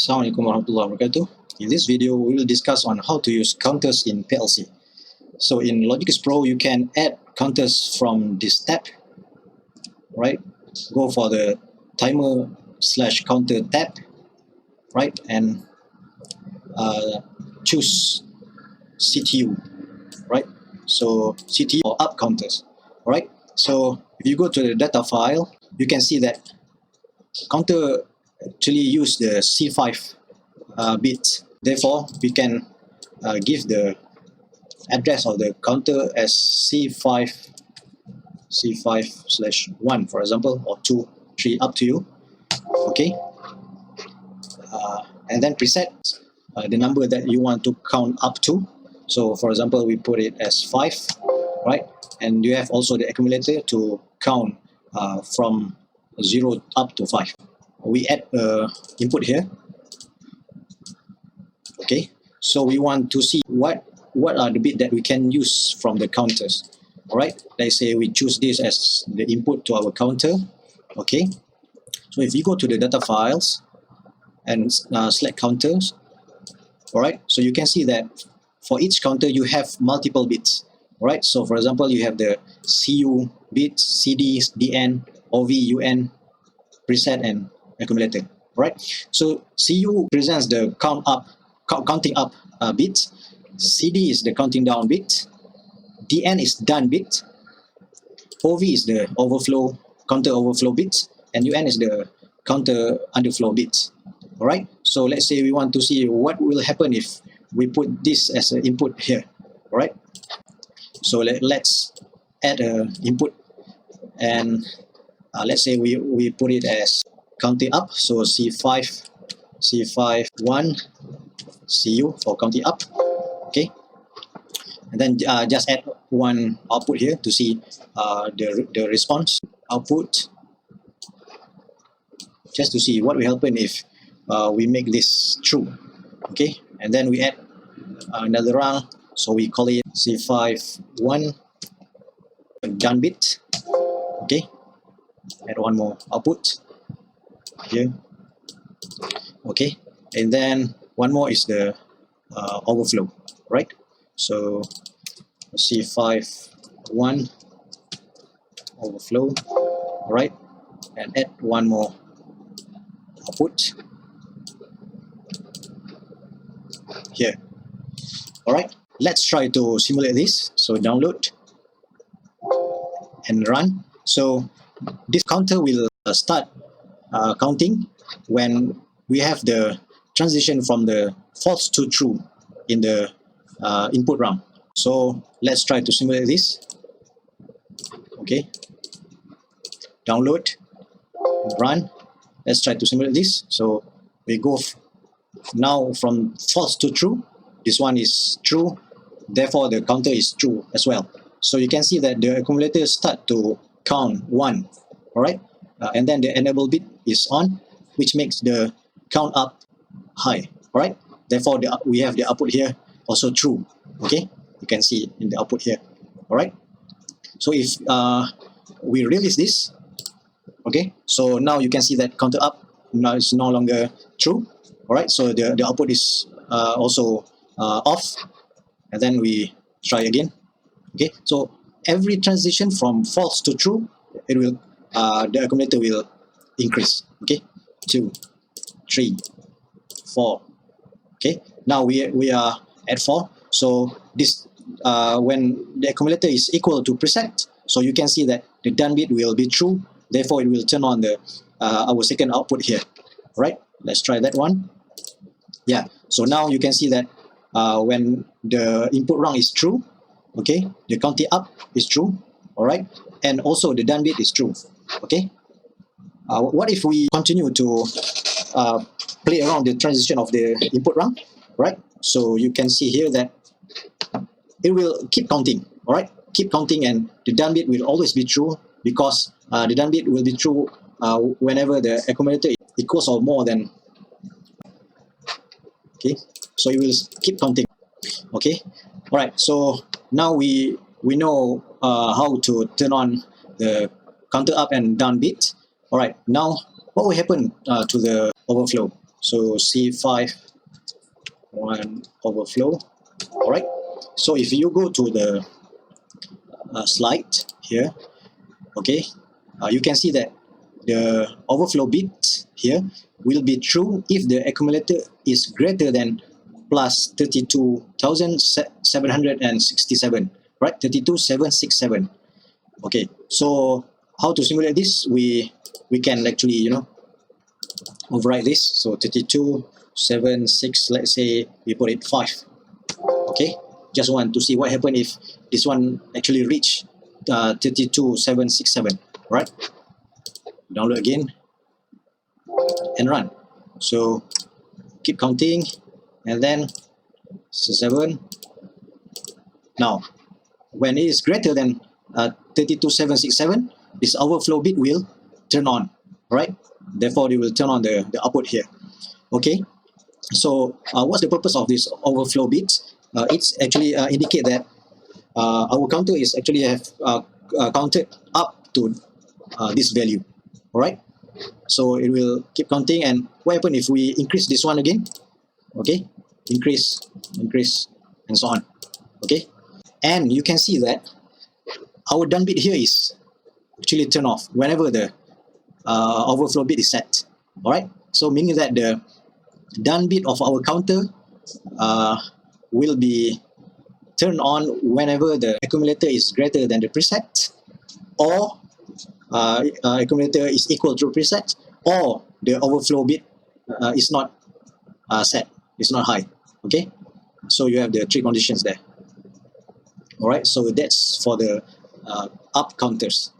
Assalamualaikum warahmatullahi wabarakatuh. In this video, we will discuss on how to use counters in PLC. So in Logix Pro, you can add counters from this tab, right? Go for the timer/counter tab, right? And choose CTU, right? So CTU or up counters, right? So if you go to the data file, you can see that counter actually use the C5 bits. Therefore, we can give the address of the counter as C5/1, for example, or 2, 3, up to you. Okay, and then preset the number that you want to count up to. So, for example, we put it as 5, right? And you have also the accumulator to count from 0 up to 5. We add input here. Okay, so we want to see what are the bits that we can use from the counters. All right, let's say we choose this as the input to our counter. Okay, so if you go to the data files and select counters, all right, so you can see that for each counter you have multiple bits. All right, so for example, you have the CU bits, CD, DN, OV, UN, preset, and accumulator. Right, so CU presents the counting up bit, CD is the counting down bit, DN is done bit, OV is the overflow, counter overflow bit, and UN is the counter underflow bit. All right, so let's say we want to see what will happen if we put this as an input here. All right, so let's add an input, and let's say we put it as counting up, so C5/1 CU for counting up. Okay, and then just add one output here to see the response output, just to see what will happen if we make this true. Okay, and then we add another round, so we call it C5/1 done bit. Okay, add one more output here. Okay, and then one more is the overflow, right? So C5/1 overflow, right? And add one more output here. All right, let's try to simulate this. So download and run. So this counter will start counting when we have the transition from the false to true in the input round. So let's try to simulate this. Okay, download, run. Let's try to simulate this. So we go now from false to true. This one is true, therefore the counter is true as well. So you can see that the accumulator start to count 1. All right, and then the enable bit is on, which makes the count up high. All right, therefore we have the output here also true. Okay, you can see in the output here. All right, so if we release this, okay, so now you can see that counter up now is no longer true. All right, so the output is also off, and then we try again. Okay, so every transition from false to true, it will the accumulator will increase. Okay, 2, 3, 4. Okay, now we are at 4. So this when the accumulator is equal to preset, so you can see that the done bit will be true. Therefore, it will turn on the our second output here. Right? Let's try that one. Yeah. So now you can see that when the input round is true, okay, the counting up is true. All right, and also the done bit is true. Okay. What if we continue to play around the transition of the input round, right? So you can see here that it will keep counting. All right, keep counting, and the done bit will always be true, because the done bit will be true whenever the accumulator equals or more than. Okay, so it will keep counting. Okay, all right. So now we know how to turn on the counter up and down bit. All right, now what will happen to the overflow? So C5 one overflow. All right. So if you go to the slide here, okay, you can see that the overflow bit here will be true if the accumulator is greater than plus 32,767, right? 32,767. Okay, so how to simulate this? We can actually override this. So 32,767, let's say we put it 5. Okay, just want to see what happens if this one actually reach 32,767, right? Download again and run. So keep counting, and then 7. Now when it is greater than 32,767, this overflow bit will turn on, right? Therefore it will turn on the output here. Okay, so what's the purpose of this overflow bit? It's actually indicate that our counter is actually have counted up to this value. All right, so it will keep counting, and what happens if we increase this one again? Okay, increase, and so on. Okay, and you can see that our done bit here is actually turned off whenever the overflow bit is set. All right, so meaning that the done bit of our counter will be turned on whenever the accumulator is greater than the preset, or accumulator is equal to preset, or the overflow bit is not set, it's not high. Okay, so you have the three conditions there. All right, so that's for the up counters.